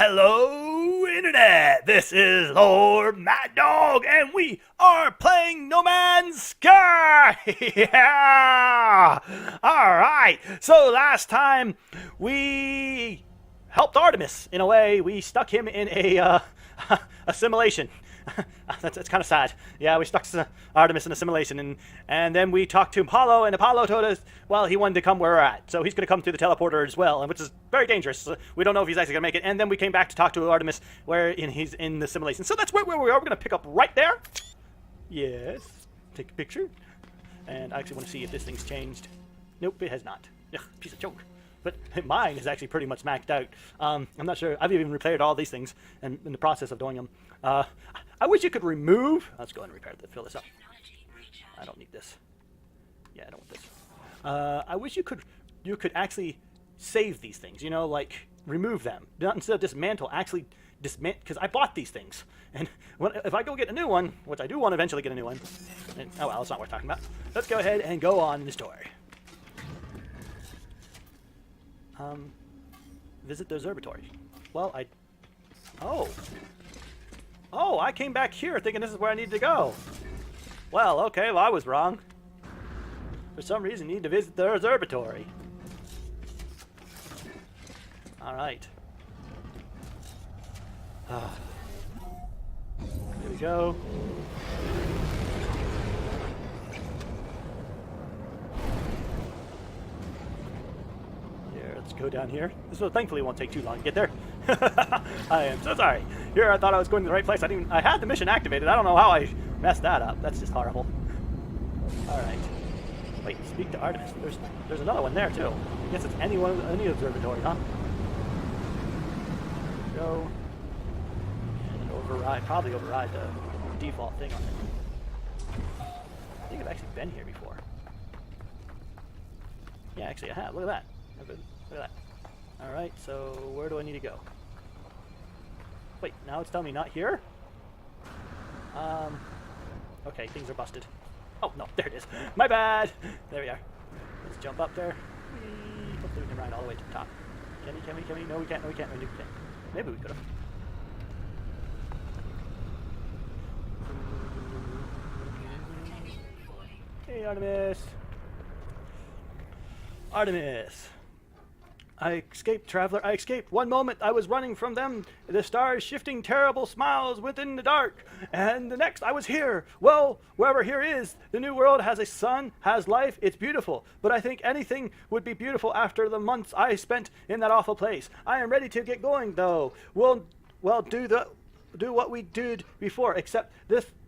Hello, Internet! This is Lord Mad Dog, and we are playing No Man's Sky! Yeah! Alright, so last time we helped Artemis in a way. We stuck him in a assimilation. That's kind of sad. Yeah, we stuck Artemis in a simulation, and then we talked to Apollo, and Apollo told us, well, he wanted to come where we're at, so he's going to come through the teleporter as well, which is very dangerous. We don't know if he's actually going to make it. And then we came back to talk to Artemis, where he's in the simulation. So that's where we are. We're going to pick up right there. Yes. Take a picture. And I actually want to see if this thing's changed. Nope, it has not. Ugh, piece of joke. But mine is actually pretty much maxed out. I'm not sure. I've even repaired all these things in the process of doing them. I wish you could remove. Let's go ahead and repair this. Fill this up. I don't need this. Yeah, I don't want this. I wish you could actually save these things. You know, like remove them. Not instead of dismantle, actually dismantle. Because I bought these things, and if I go get a new one, which I do want to eventually get a new one. And, oh well, it's not worth talking about. Let's go ahead and go on the story. Visit the observatory. Well, Oh, I came back here thinking this is where I needed to go. Well, okay, well, I was wrong. For some reason, you need to visit the observatory. Alright. Here we go. Let's go down here. This will thankfully won't take too long to get there. I am so sorry. Here I thought I was going to the right place. I had the mission activated. I don't know how I messed that up. That's just horrible. Alright. Wait, speak to Artemis. There's another one there too. I guess it's any observatory, huh? Go. And probably override the default thing on it. I think I've actually been here before. Yeah, actually I have. Look at that. Look at that. Alright, so where do I need to go? Wait, now it's telling me not here? Okay, things are busted. Oh, no, there it is. My bad! There we are. Let's jump up there. Hopefully we can ride all the way to the top. Can we? No, we can't. No, we can't. Maybe we could have. Hey, Artemis! Artemis! I escaped, traveler. I escaped. One moment I was running from them, the stars shifting terrible smiles within the dark. And the next I was here. Well, wherever here is, the new world has a sun, has life. It's beautiful. But I think anything would be beautiful after the months I spent in that awful place. I am ready to get going, though. We'll do what we did before, except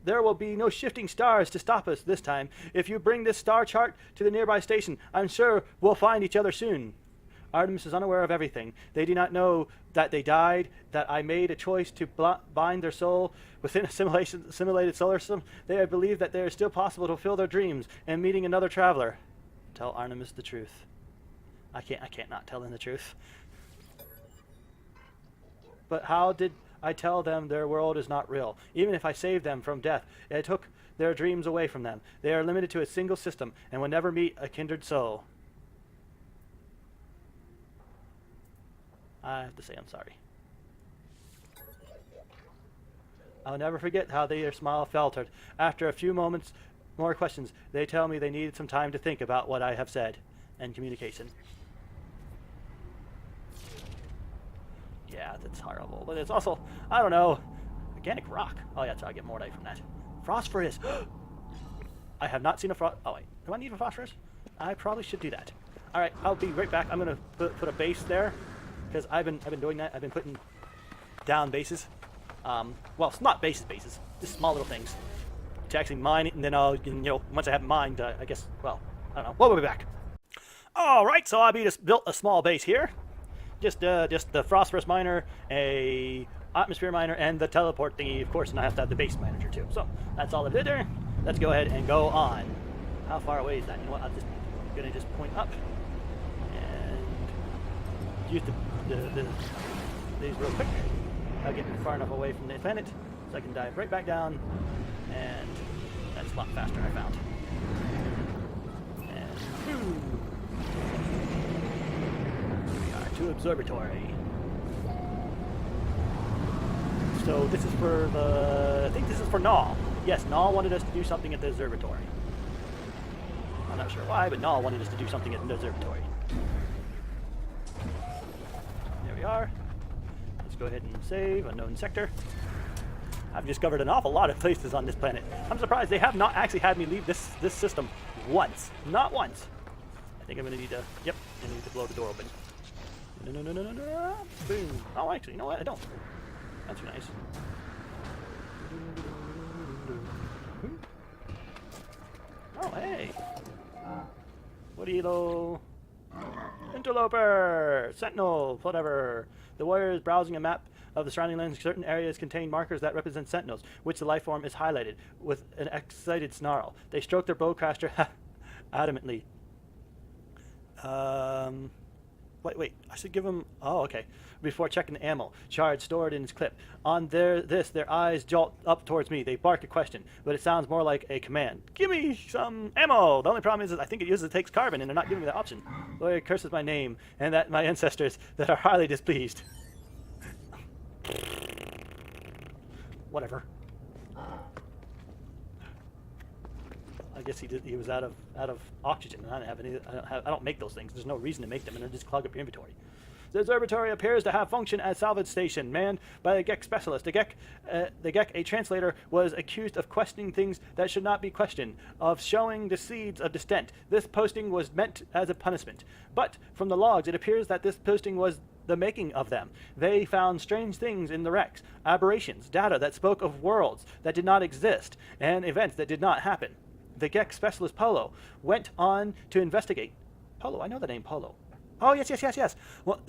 there will be no shifting stars to stop us this time. If you bring this star chart to the nearby station, I'm sure we'll find each other soon. Artemis is unaware of everything. They do not know that they died, that I made a choice to bind their soul within a simulated solar system. They believe that they are still possible to fulfill their dreams and meeting another traveler. Tell Artemis the truth. I can't not tell them the truth. But how did I tell them their world is not real? Even if I saved them from death, it took their dreams away from them. They are limited to a single system and will never meet a kindred soul. I have to say I'm sorry. I'll never forget how their smile faltered. After a few moments, more questions, they tell me they needed some time to think about what I have said. And communication. Yeah, that's horrible. But it's also, I don't know, organic rock. Oh yeah, so I get more from that. Phosphorus. I have not seen a oh wait, do I need a phosphorus? I probably should do that. Alright, I'll be right back. I'm going to put a base there. Because I've been doing that. I've been putting down bases. Well, it's not bases, just small little things to actually mine it, and then I'll, once I have it mined, I guess, well, I don't know. We'll be back. All right, so I just built a small base here, just the phosphorus miner, a atmosphere miner, and the teleport thingy, of course, and I have to have the base manager too. So that's all I did there. Let's go ahead and go on. How far away is that? You know what? I'm gonna just point up and use these real quick. I'll get far enough away from the planet so I can dive right back down, and that's a lot faster, I found. And here we are to observatory. So this is for the... I think this is for Null. Yes, Null wanted us to do something at the observatory. I'm not sure why, but Null wanted us to do something at the observatory. There we are. Let's go ahead and save unknown sector. I've discovered an awful lot of places on this planet. I'm surprised they have not actually had me leave this system once. Not once. I think I'm going to need to... Yep, I need to blow the door open. No. Boom. Oh, actually, you know what? I don't. That's nice. Oh, hey. What helo? Interloper! Sentinel! Whatever. The warrior is browsing a map of the surrounding lands. Certain areas contain markers that represent sentinels, which the life form is highlighted with an excited snarl. They stroke their bowcaster adamantly. Wait, I should give him... Oh, okay. Before checking the ammo. Charge stored in his clip. On their eyes jolt up towards me. They bark a question, but it sounds more like a command. Give me some ammo! The only problem is I think it takes carbon, and they're not giving me that option. Lawyer curses my name, and that my ancestors that are highly displeased. Whatever. I guess he was out of oxygen, and I don't have any. I don't make those things. There's no reason to make them, and they just clog up your inventory. The observatory appears to have functioned as salvage station manned by a Gek specialist. The Gek, a translator, was accused of questioning things that should not be questioned, of showing the seeds of dissent. This posting was meant as a punishment, but from the logs, it appears that this posting was the making of them. They found strange things in the wrecks, aberrations, data that spoke of worlds that did not exist, and events that did not happen. The Gek specialist Polo went on to investigate. Polo, I know the name Polo. Oh, yes. Well,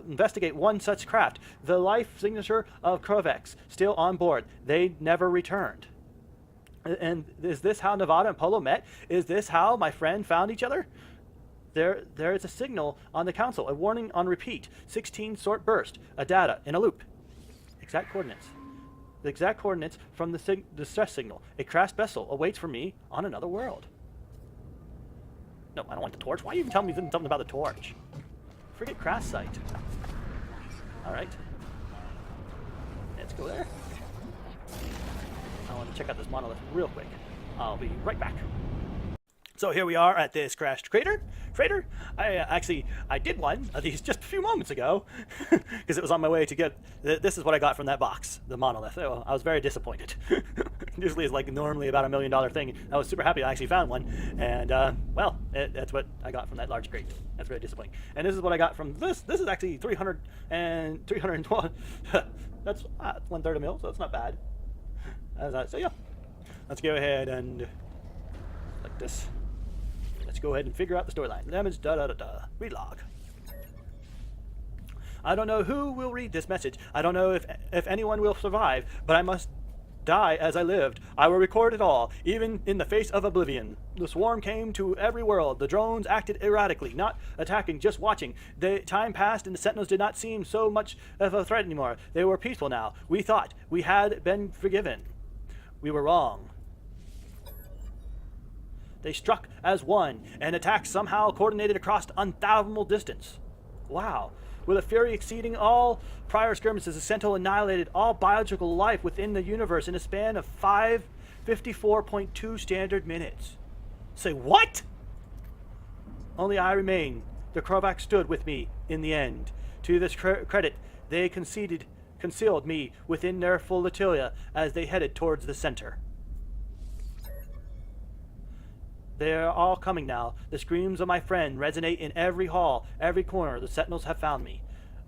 investigate one such craft. The life signature of Krovex, still on board. They never returned. And is this how Nevada and Polo met? Is this how my friend found each other? There is a signal on the console, a warning on repeat. 16 sort burst, a data in a loop. Exact coordinates. The exact coordinates from the distress signal. A crashed vessel awaits for me on another world. No, I don't want the torch. Why are you even telling me something about the torch? Forget crash site. Alright. Let's go there. I want to check out this monolith real quick. I'll be right back. So here we are at this crashed crater. I did one of these just a few moments ago because it was on my way to get. This is what I got from that box, the monolith. So I was very disappointed. Usually it's like normally about $1 million thing. I was super happy I actually found one, and well, that's what I got from that large crate. That's very disappointing. And this is what I got from this. This is actually 312. That's 1/3 a mil, so it's not bad. So yeah, let's go ahead and like this. Let's go ahead and figure out the storyline. Damage, read log. I don't know who will read this message. I don't know if anyone will survive, but I must die as I lived. I will record it all, even in the face of oblivion. The swarm came to every world. The drones acted erratically, not attacking, just watching. The time passed and the Sentinels did not seem so much of a threat anymore. They were peaceful now. We thought we had been forgiven. We were wrong. They struck as one, and attacks somehow coordinated across unfathomable distance. Wow. With a fury exceeding all prior skirmishes, the Sentinel annihilated all biological life within the universe in a span of 554.2 standard minutes. Say what? Only I remain. The Krovac stood with me in the end. To this credit, they concealed me within their flotilla as they headed towards the center. They are all coming now. The screams of my friend resonate in every hall, every corner. The Sentinels have found me.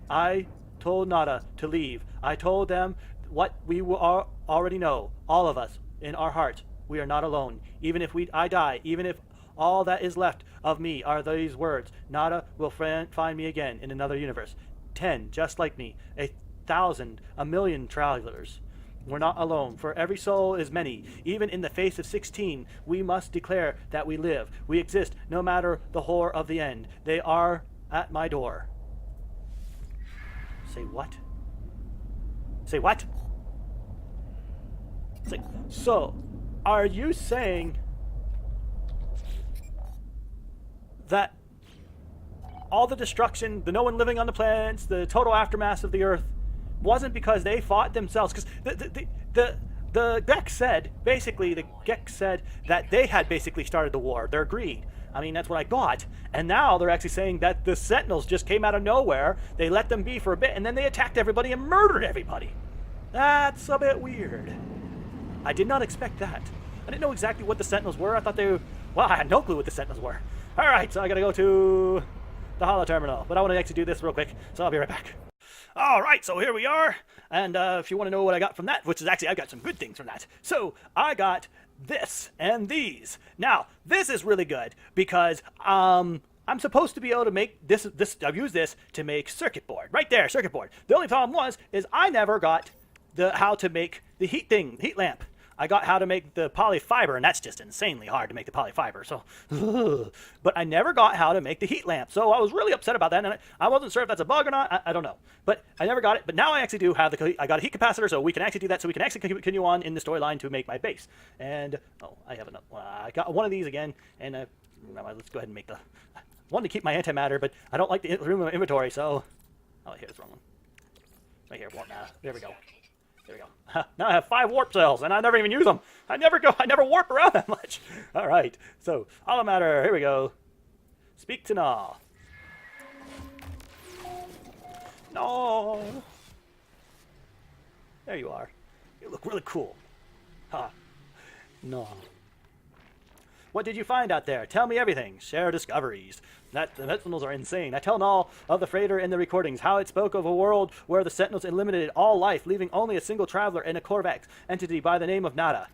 I told Nada to leave. I told them what we already know, all of us, in our hearts. We are not alone. Even if I die, even if all that is left of me are these words, Nada will find me again in another universe. 10, just like me. 1,000, 1,000,000 travelers. We're not alone, for every soul is many. Even in the face of 16, we must declare that we live. We exist, no matter the horror of the end. They are at my door. Say what? Say what? So, are you saying that all the destruction, the no one living on the planets, the total aftermath of the Earth, wasn't because they fought themselves. Because the Gek said, basically, the Gek said that they had basically started the war. They're greed. I mean, that's what I got. And now they're actually saying that the Sentinels just came out of nowhere. They let them be for a bit, and then they attacked everybody and murdered everybody. That's a bit weird. I did not expect that. I didn't know exactly what the Sentinels were. I thought they were... Well, I had no clue what the Sentinels were. All right, so I got to go to the holo terminal. But I want to actually do this real quick, so I'll be right back. All right, so here we are. And if you want to know what I got from that, which is actually, I got some good things from that. So I got this and these. Now, this is really good because I'm supposed to be able to make this. I've used this to make circuit board. Right there, circuit board. The only problem is I never got how to make the heat lamp. I got how to make the polyfiber, and that's just insanely hard to make the polyfiber. So, but I never got how to make the heat lamp. So I was really upset about that, and I wasn't sure if that's a bug or not. I don't know, but I never got it. But now I actually do have I got a heat capacitor, so we can actually do that. So we can actually continue on in the storyline to make my base. And I have another. I got one of these again, and let's go ahead and make the one to keep my antimatter, but I don't like the room of inventory. So, here's the wrong one. Right here. There we go. There we go. Now I have 5 warp cells, and I never even use them. I never warp around that much. All right. So, holomatter. Here we go. Speak to Null. No. There you are. You look really cool. Ha. No. What did you find out there? Tell me everything. Share discoveries. The Sentinels are insane. I tell Null of the freighter in the recordings, how it spoke of a world where the Sentinels eliminated all life, leaving only a single traveler and a Korvax entity by the name of Nada.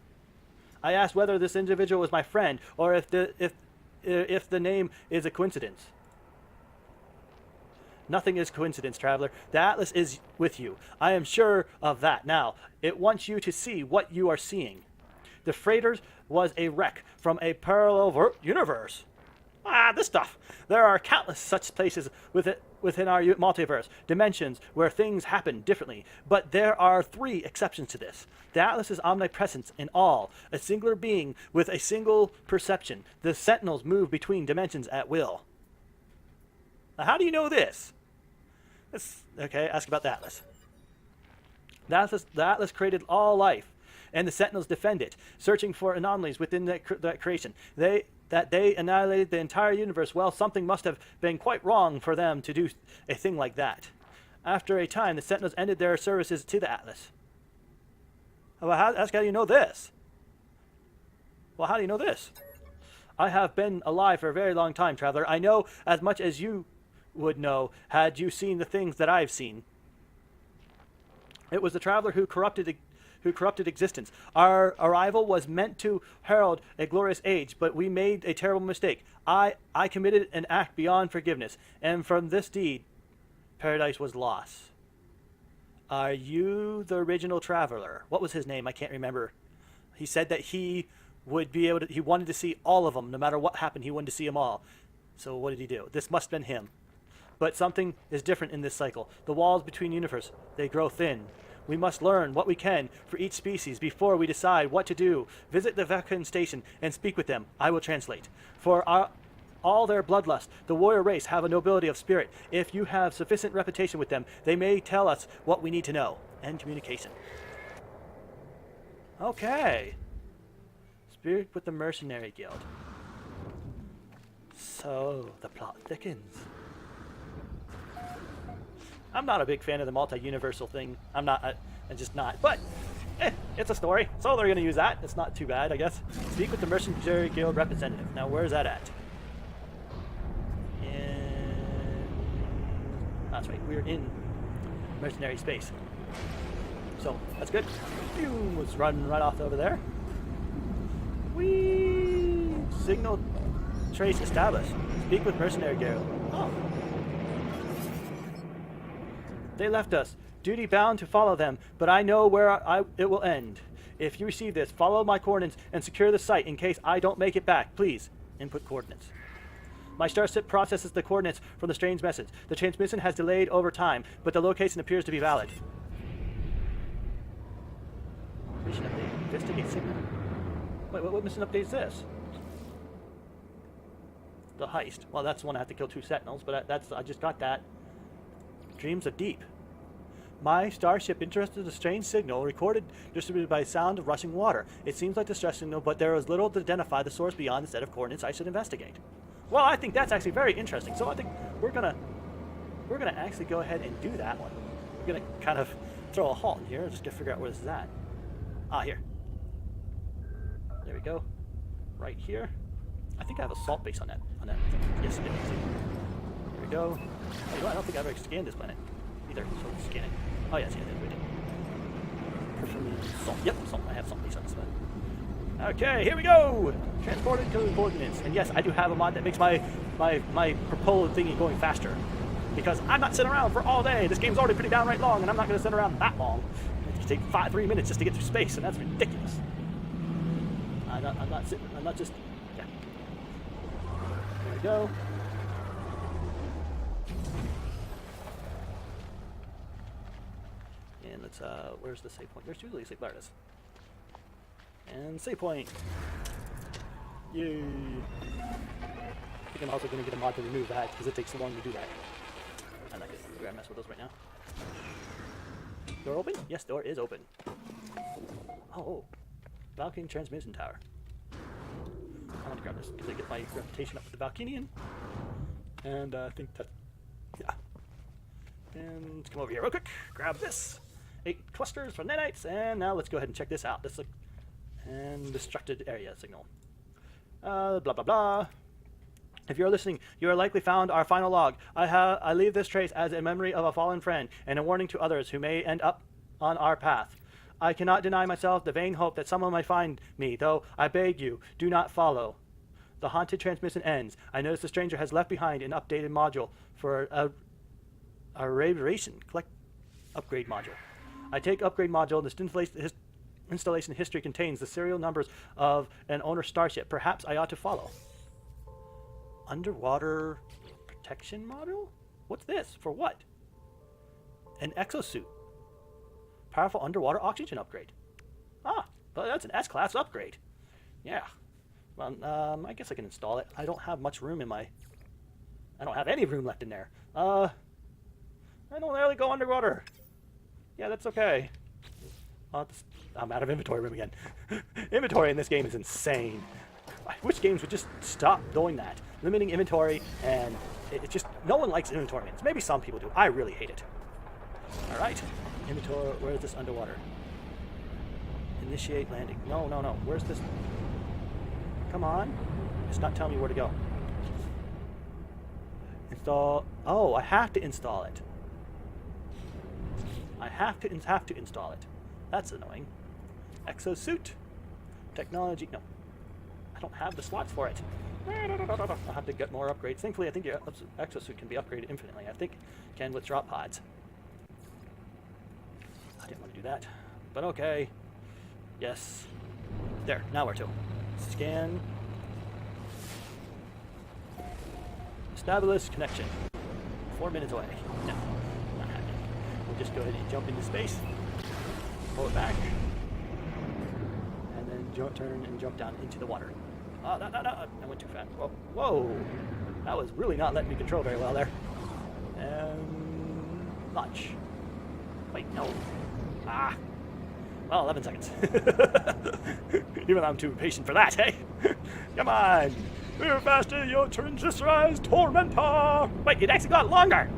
I asked whether this individual was my friend, or if the name is a coincidence. Nothing is coincidence, traveler. The Atlas is with you. I am sure of that. Now, it wants you to see what you are seeing. The freighters was a wreck from a parallel universe. This stuff. There are countless such places within our multiverse, dimensions where things happen differently. But there are 3 exceptions to this. The Atlas is omnipresent in all, a singular being with a single perception. The Sentinels move between dimensions at will. Now, how do you know this? Okay, ask about the Atlas. The Atlas created all life, and the Sentinels defend it, searching for anomalies within that creation. They annihilated the entire universe. Well, something must have been quite wrong for them to do a thing like that. After a time, the Sentinels ended their services to the Atlas. Well, how do you know this? Well, how do you know this? I have been alive for a very long time, traveler. I know as much as you would know had you seen the things that I've seen. It was the traveler who corrupted existence. Our arrival was meant to herald a glorious age, but we made a terrible mistake. I committed an act beyond forgiveness, and from this deed, paradise was lost. Are you the original traveler? What was his name? I can't remember. He said that he would be able to, he wanted to see all of them. No matter what happened, he wanted to see them all. So what did he do? This must have been him. But something is different in this cycle. The walls between universes, they grow thin. We must learn what we can for each species before we decide what to do. Visit the Vulcan station and speak with them. I will translate. For all their bloodlust, the warrior race have a nobility of spirit. If you have sufficient reputation with them, they may tell us what we need to know. End communication. Okay. Spirit with the Mercenary Guild. So, the plot thickens. I'm not a big fan of the multi-universal thing. I'm just not. But, it's a story. So they're going to use that. It's not too bad, I guess. Speak with the Mercenary Guild representative. Now, where's that at? That's right. We're in mercenary space. So, that's good. Let's run right off over there. Whee! Signal trace established. Speak with Mercenary Guild. Oh. They left us. Duty bound to follow them, but I know where it will end. If you receive this, follow my coordinates and secure the site in case I don't make it back. Please, input coordinates. My starship processes the coordinates from the strange message. The transmission has delayed over time, but the location appears to be valid. Mission update. Investigate signal. Wait, what mission update is this? The heist. Well, that's the one I have to kill 2 sentinels, but I just got that. Dreams of Deep. My starship intercepted a strange signal recorded distributed by sound of rushing water. It seems like distress signal, but there is little to identify the source beyond the set of coordinates I should investigate. Well, I think that's actually very interesting. So I think we're gonna actually go ahead and do that one. We're gonna kind of throw a halt in here, just to figure out where this is at. Ah, here. There we go. Right here. I think I have a salt base on that thing. Yes, I do. Here we go. Oh, you know, I don't think I've ever scanned this planet either. So let's scan it. Oh yes, yeah, we did. Preferably salt. Yep, salt. I have salt base on this one. Okay, here we go. Transported to the coordinates. And yes, I do have a mod that makes my propeller thingy going faster. Because I'm not sitting around for all day. This game's already pretty downright long, and I'm not going to sit around that long. It take 3 minutes just to get through space, and that's ridiculous. I'm not just. Yeah. There we go. And let's where's the save point? There's usually a save. There it is. And save point. Yay! I think I'm also going to get a mod to remove that because it takes so long to do that. I'm not going to mess with those right now. Door open? Yes, door is open. Oh, Valkyrian transmission tower. I want to grab this because I get my reputation up with the Valkyrian. And I think that, yeah. And let's come over here real quick. Grab this. 8 clusters for nanites, and now let's go ahead and check this out. This and destructed area signal. Blah blah blah. If you're listening, you are likely found our final log. I leave this trace as a memory of a fallen friend and a warning to others who may end up on our path. I cannot deny myself the vain hope that someone might find me, though I beg you, do not follow. The haunted transmission ends. I notice the stranger has left behind an updated module for a radiation upgrade module. I take upgrade module. This installation history contains the serial numbers of an owner starship. Perhaps I ought to follow. Underwater protection module? What's this? For what? An exosuit. Powerful underwater oxygen upgrade. Ah, but that's an S-class upgrade. Yeah. Well, I guess I can install it. I don't have much room in my... I don't have any room left in there. I don't really go underwater. Yeah, that's okay. I'm out of inventory room again. Inventory in this game is insane. I wish games would just stop doing that. Limiting inventory, and it just... No one likes inventory limits. Maybe some people do. I really hate it. Alright. Inventory... Where is this underwater? Initiate landing. No. Where's this... Come on. It's not telling me where to go. Install... Oh, I have to install it. I have to install it. That's annoying. Exosuit. Technology... No. I don't have the slots for it. I'll have to get more upgrades. Thankfully, I think your exosuit can be upgraded infinitely. I think it can with drop pods. I didn't want to do that. But okay. Yes. There. Now where to? Scan. Establish connection. 4 minutes away. No. Not happening. We'll just go ahead and jump into space. Pull it back. And then turn and jump down into the water. Oh, no. I went too fast. Whoa. That was really not letting me control very well there. And... launch. Wait, no. Ah. Well, 11 seconds. Even though I'm too impatient for that, hey? Come on. Move faster, your transistorized tormentor. Wait, it actually got longer.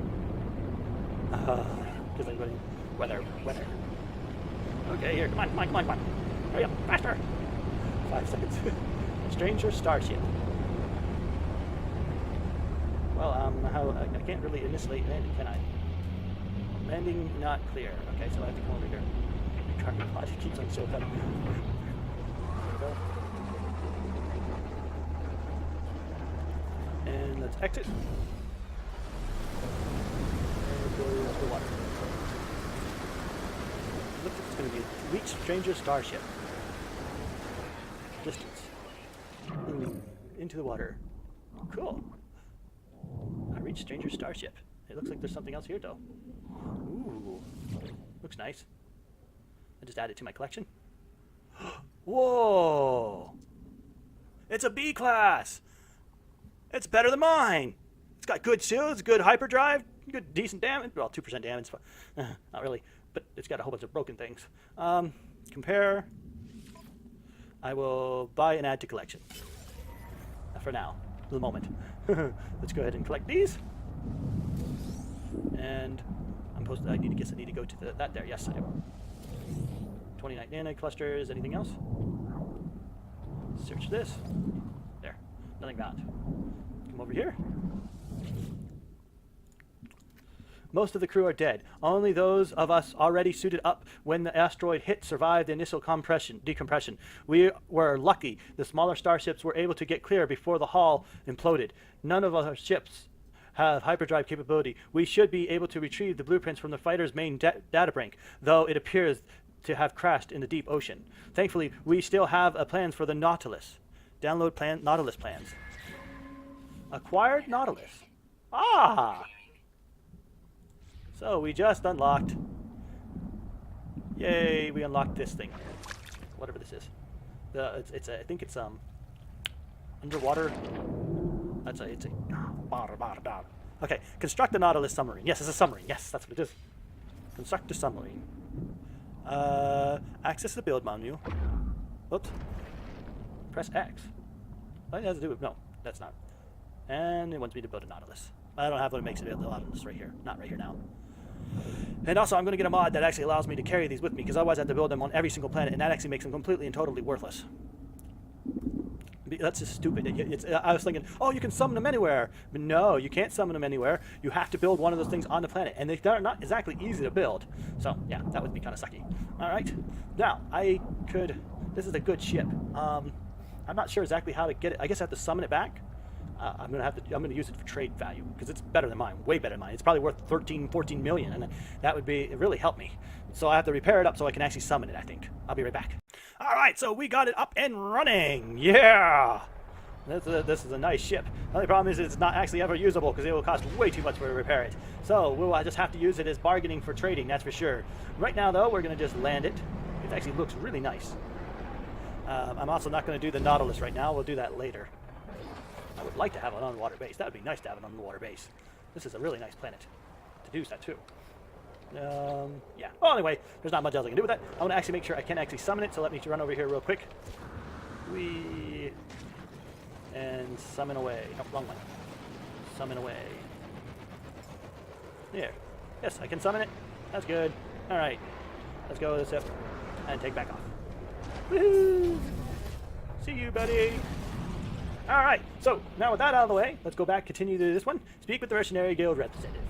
Because I'm going weather. Okay, here, come on. Hurry up, faster. 5 seconds. Stranger starship. Well, I can't really initiate landing, can I? Landing not clear. Okay, so I have to come over here. Carbon pod keeps on showing up. There we go. And let's exit. And go to the water. Looks like it's going to be reach stranger starship. Distance. Into the water. Cool. I reached stranger starship. It looks like there's something else here though. Ooh. Looks nice. I just added it to my collection. Whoa! It's a B class! It's better than mine! It's got good shields, good hyperdrive, good decent damage. Well, 2% damage, but not really. But it's got a whole bunch of broken things. Compare. I will buy and add to collection. For now, for the moment. Let's go ahead and collect these. And I need to go to that there. Yes, I do. 29 nano clusters. Anything else? Search this. There. Nothing found. Come over here. Most of the crew are dead. Only those of us already suited up when the asteroid hit survived the initial decompression. We were lucky. The smaller starships were able to get clear before the hull imploded. None of our ships have hyperdrive capability. We should be able to retrieve the blueprints from the fighter's main data bank, though it appears to have crashed in the deep ocean. Thankfully, we still have plans for the Nautilus. Download Nautilus plans. Acquired Nautilus. Ah! So we just unlocked. Yay! We unlocked this thing, whatever this is. I think it's underwater. It's a. Okay, construct the Nautilus submarine. Yes, it's a submarine. Yes, that's what it is. Construct a submarine. Access the build menu. Oops. Press X. What does it do with? No, that's not. And it wants me to build a Nautilus. I don't have what makes it a Nautilus right here. Not right here now. And also, I'm going to get a mod that actually allows me to carry these with me, because otherwise I have to build them on every single planet, and that actually makes them completely and totally worthless. That's just stupid. I was thinking, oh, you can summon them anywhere. But no, you can't summon them anywhere. You have to build one of those things on the planet, and they're not exactly easy to build. So, yeah, that would be kind of sucky. All right. Now, this is a good ship. I'm not sure exactly how to get it. I guess I have to summon it back. I'm gonna use it for trade value, because it's better than mine, way better than mine. It's probably worth 14 million, and that would really help me. So I have to repair it up so I can actually summon it, I think. I'll be right back. All right, so we got it up and running. Yeah, this is a nice ship. The only problem is it's not actually ever usable, because it will cost way too much to repair it. So we'll just have to use it as bargaining for trading, that's for sure. Right now, though, we're gonna just land it. It actually looks really nice. I'm also not gonna do the Nautilus right now. We'll do that later. I would like to have an underwater base. That would be nice to have an underwater base. This is a really nice planet to do that too. Yeah. Well, anyway, there's not much else I can do with that. I want to actually make sure I can actually summon it, so let me run over here real quick. And summon away. No, wrong one. Summon away. There. Yes, I can summon it. That's good. All right. Let's go with this up and take back off. Woohoo! See you, buddy. All right, so now with that out of the way, let's go back, continue to this one. Speak with the Mercenary Guild representative.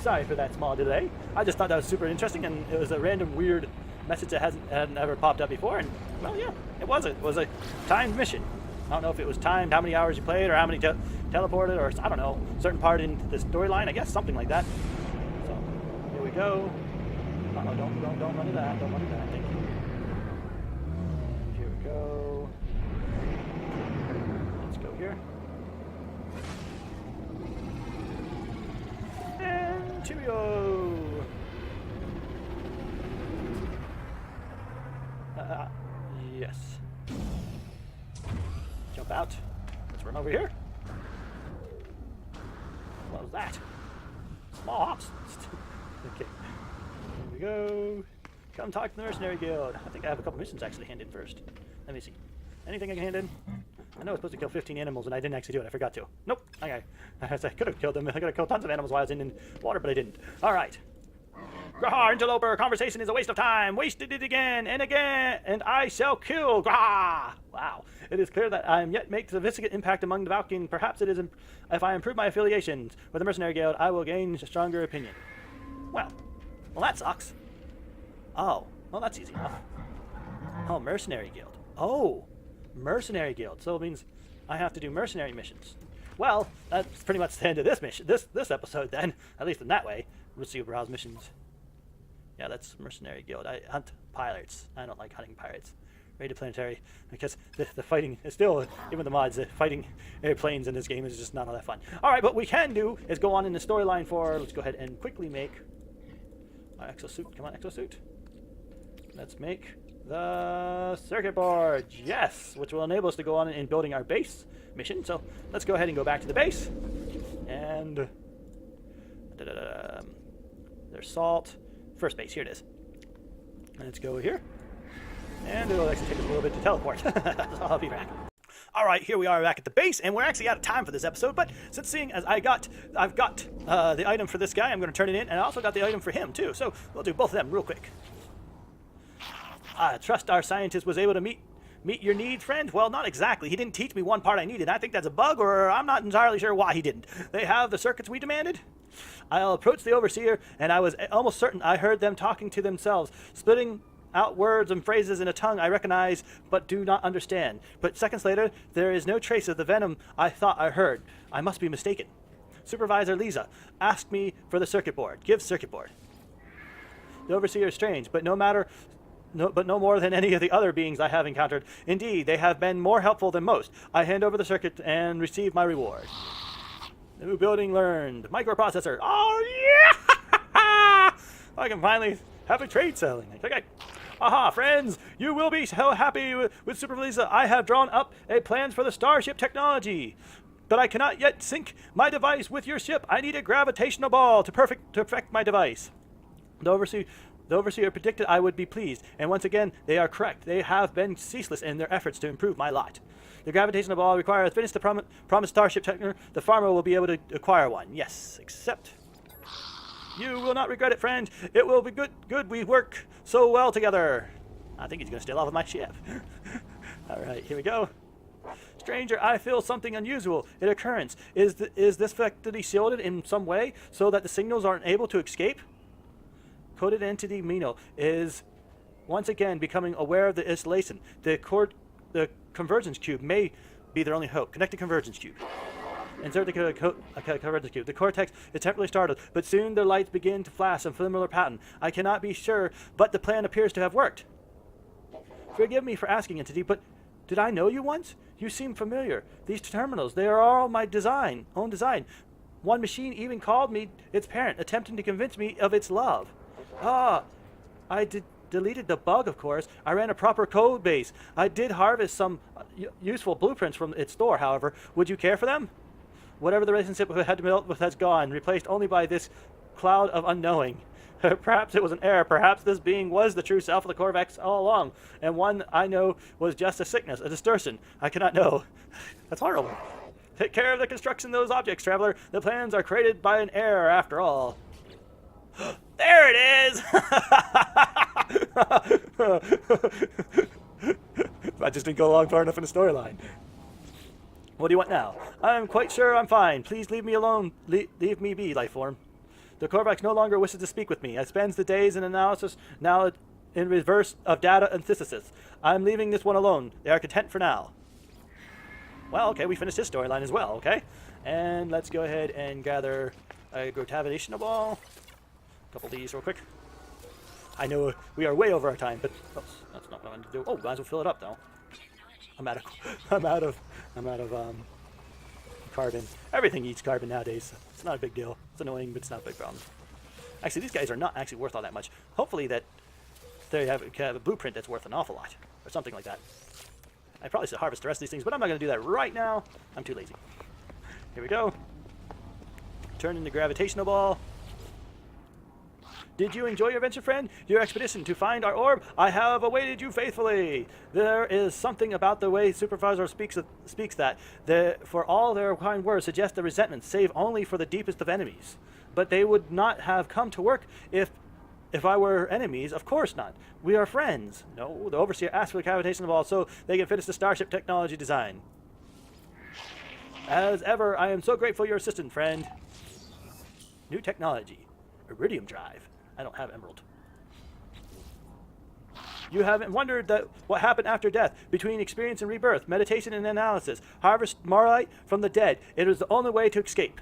Sorry for that small delay. I just thought that was super interesting, and it was a random weird message that hadn't ever popped up before. And well, yeah, it was a timed mission. I don't know if it was timed, how many hours you played, or how many teleported, or I don't know, certain part in the storyline. I guess something like that. So here we go. Oh, don't run into that. Don't run into that. Thank you. And here we go. Here. And cheerio! Yes. Jump out. Let's run over here. What was that? Small hops. Okay. Here we go. Come talk to the Mercenary Guild. I think I have a couple missions actually hand in first. Let me see. Anything I can hand in? I know I was supposed to kill 15 animals, and I didn't actually do it. I forgot to. Nope. Okay. I could have killed them. I could have killed tons of animals while I was in water, but I didn't. All right. Grah, interloper, conversation is a waste of time. Wasted it again, and I shall kill. Grah! Wow. It is clear that I am yet make significant impact among the Valkyries. Perhaps it is if I improve my affiliations with the Mercenary Guild, I will gain a stronger opinion. Well, that sucks. Oh, well, that's easy enough. Oh, Mercenary Guild. Oh. Mercenary Guild, so it means I have to do mercenary missions. Well, that's pretty much the end of this mission, this episode then, at least in that way. Receive browse missions. Yeah, that's Mercenary Guild. I hunt pirates. I don't like hunting pirates. Rated planetary, because the fighting is still, even the mods, the fighting airplanes in this game is just not all that fun. Alright, what we can do is go on in the storyline for, let's go ahead and quickly make our exosuit. Come on, exosuit. Let's make the circuit board, yes, which will enable us to go on in building our base mission. So let's go ahead and go back to the base, and There's salt. First base, here it is. Let's go here. And it'll actually take us a little bit to teleport. So I'll be back. Alright, here we are back at the base, and we're actually out of time for this episode, but since seeing as I've got the item for this guy, I'm going to turn it in, and I also got the item for him, too, so we'll do both of them real quick. I trust our scientist was able to meet your needs, friend? Well, not exactly. He didn't teach me one part I needed. I think that's a bug, or I'm not entirely sure why he didn't. They have the circuits we demanded? I'll approach the overseer, and I was almost certain I heard them talking to themselves, splitting out words and phrases in a tongue I recognize but do not understand. But seconds later, there is no trace of the venom I thought I heard. I must be mistaken. Supervisor Lisa asked me for the circuit board. Give circuit board. The overseer is strange, but no more than any of the other beings I have encountered. Indeed, they have been more helpful than most. I hand over the circuit and receive my reward. New building learned. Microprocessor. Oh, yeah! I can finally have a trade selling. Okay. Aha, friends! You will be so happy with Super Lisa. I have drawn up a plans for the Starship technology. But I cannot yet sync my device with your ship. I need a gravitational ball to perfect my device. The overseer predicted I would be pleased, and once again, they are correct. They have been ceaseless in their efforts to improve my lot. The gravitational ball requires finish the promised Starship technology. The farmer will be able to acquire one. Yes, accept. You will not regret it, friend. It will be good we work so well together. I think he's going to steal off with my ship. All right, here we go. Stranger, I feel something unusual. An occurrence. Is this facility shielded in some way so that the signals aren't able to escape? Coded entity Mino is once again becoming aware of the installation. The convergence cube may be their only hope. Connect the convergence cube. Insert the convergence cube. The cortex is temporarily startled, but soon their lights begin to flash in familiar pattern. I cannot be sure, but the plan appears to have worked. Forgive me for asking, entity, but did I know you once? You seem familiar. These terminals, they are all my own design. One machine even called me its parent, attempting to convince me of its love. Ah, I deleted the bug, of course. I ran a proper code base. I did harvest some useful blueprints from its store, however. Would you care for them? Whatever the relationship we had to build with has gone, replaced only by this cloud of unknowing. Perhaps it was an error. Perhaps this being was the true self of the Corvex all along, and one I know was just a sickness, a distortion. I cannot know. That's horrible. Take care of the construction of those objects, traveler. The plans are created by an error, after all. There it is! I just didn't go along far enough in the storyline. What do you want now? I'm quite sure I'm fine. Please leave me alone. Leave me be, Lifeform. The Corvax no longer wishes to speak with me. I spends the days in analysis, now in reverse of data and synthesis. I'm leaving this one alone. They are content for now. Well, okay, we finished his storyline as well, okay? And let's go ahead and gather a gravitational ball. A couple of these real quick. I know we are way over our time, but that's not what I wanted to do. Oh, might as well fill it up though. I'm out of carbon. Everything eats carbon nowadays. It's not a big deal. It's annoying, but it's not a big problem. Actually, these guys are not actually worth all that much. Hopefully that they have a blueprint that's worth an awful lot, or something like that. I probably should harvest the rest of these things, but I'm not going to do that right now. I'm too lazy. Here we go. Turn in the gravitational ball. Did you enjoy your venture, friend? Your expedition to find our orb? I have awaited you faithfully. There is something about the way Supervisor speaks that, for all their kind words, suggest a resentment, save only for the deepest of enemies. But they would not have come to work if I were enemies. Of course not. We are friends. No, the Overseer asked for the gravitational ball so they can finish the Starship technology design. As ever, I am so grateful for your assistance, friend. New technology. Iridium drive. I don't have emerald. You haven't wondered what happened after death, between experience and rebirth, meditation and analysis. Harvest Marlite from the dead. It is the only way to escape.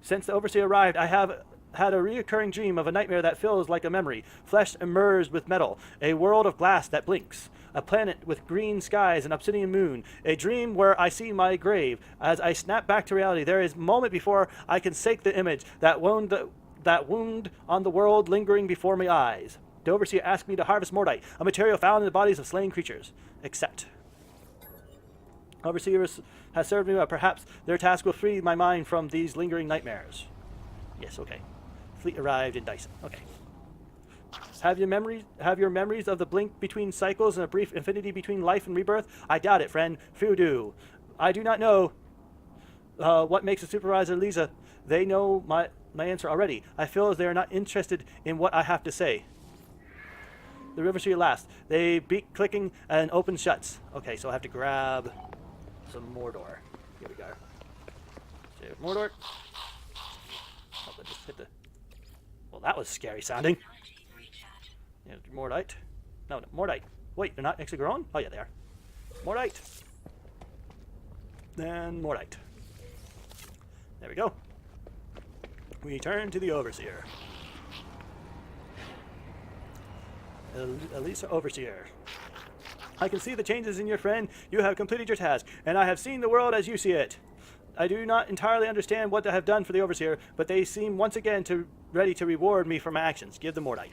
Since the Overseer arrived, I have had a recurring dream of a nightmare that feels like a memory. Flesh immersed with metal. A world of glass that blinks. A planet with green skies and obsidian moon. A dream where I see my grave. As I snap back to reality, there is a moment before I can shake the image, that wound on the world lingering before my eyes. The Overseer asked me to harvest Mordite, a material found in the bodies of slain creatures. Accept. Overseer has served me well. Perhaps their task will free my mind from these lingering nightmares. Yes, okay. Fleet arrived in Dyson. Okay. Have your memories of the blink between cycles and a brief infinity between life and rebirth? I doubt it, friend. Few do. I do not know what makes a supervisor Lisa. They know my answer already. I feel as they are not interested in what I have to say. The river tree laughs. They beat clicking and open shuts. Okay, so I have to grab some Mordor. Here we go. Save Mordor. Oh, I just hit the... Well, that was scary sounding. Yeah, Mordite. No, Mordite. Wait, they're not actually growing? Oh, yeah, they are. Mordite. Then Mordite. There we go. We turn to the Overseer. Elisa Overseer. I can see the changes in your friend. You have completed your task, and I have seen the world as you see it. I do not entirely understand what I have done for the Overseer, but they seem once again ready to reward me for my actions. Give them Mordite.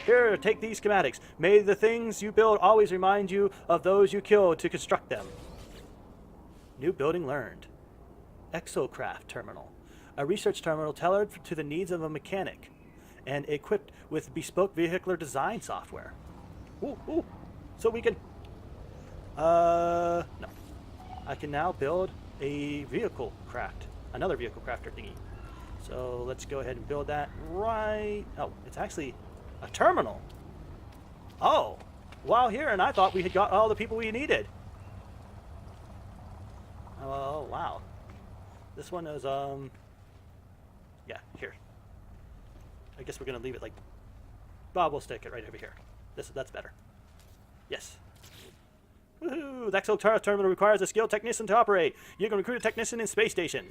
Here, take these schematics. May the things you build always remind you of those you killed to construct them. New building learned. Exocraft terminal. A research terminal tailored to the needs of a mechanic and equipped with bespoke vehicular design software. Ooh. So we can... No. I can now build a vehicle craft. Another vehicle crafter thingy. So let's go ahead and build that right... Oh, it's actually a terminal. Oh. While here, and I thought we had got all the people we needed. Oh, wow. This one is, yeah, here. I guess we're going to leave it like... Bob will stick it right over here. That's better. Yes. Woohoo! The Exo terminal requires a skilled technician to operate. You can recruit a technician in space station.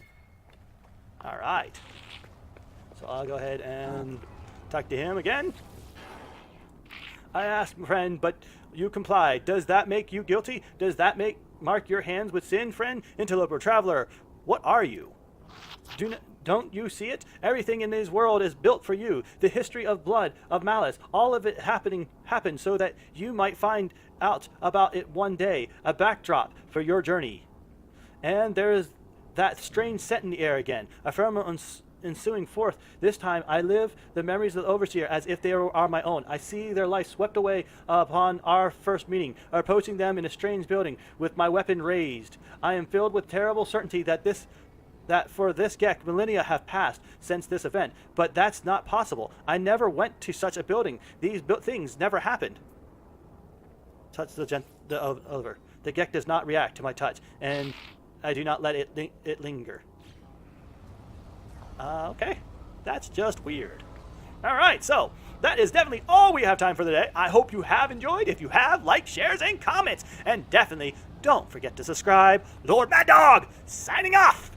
Alright. So I'll go ahead and talk to him again. I asked, friend, but you complied. Does that make you guilty? Does that mark your hands with sin, friend? Interloper, traveler, what are you? Don't you see it? Everything in this world is built for you. The history of blood, of malice, all of it happened so that you might find out about it one day. A backdrop for your journey. And there is that strange scent in the air again. A firmament ensuing forth. This time I live the memories of the Overseer as if they are my own. I see their life swept away upon our first meeting, approaching them in a strange building with my weapon raised. I am filled with terrible certainty that for this Gek, millennia have passed since this event, but that's not possible. I never went to such a building. These things never happened. Touch the Oliver. The Gek does not react to my touch, and I do not let it linger. Okay. That's just weird. Alright, so that is definitely all we have time for today. I hope you have enjoyed. If you have, like, shares, and comments. And definitely don't forget to subscribe. Lord Mad Dog, signing off!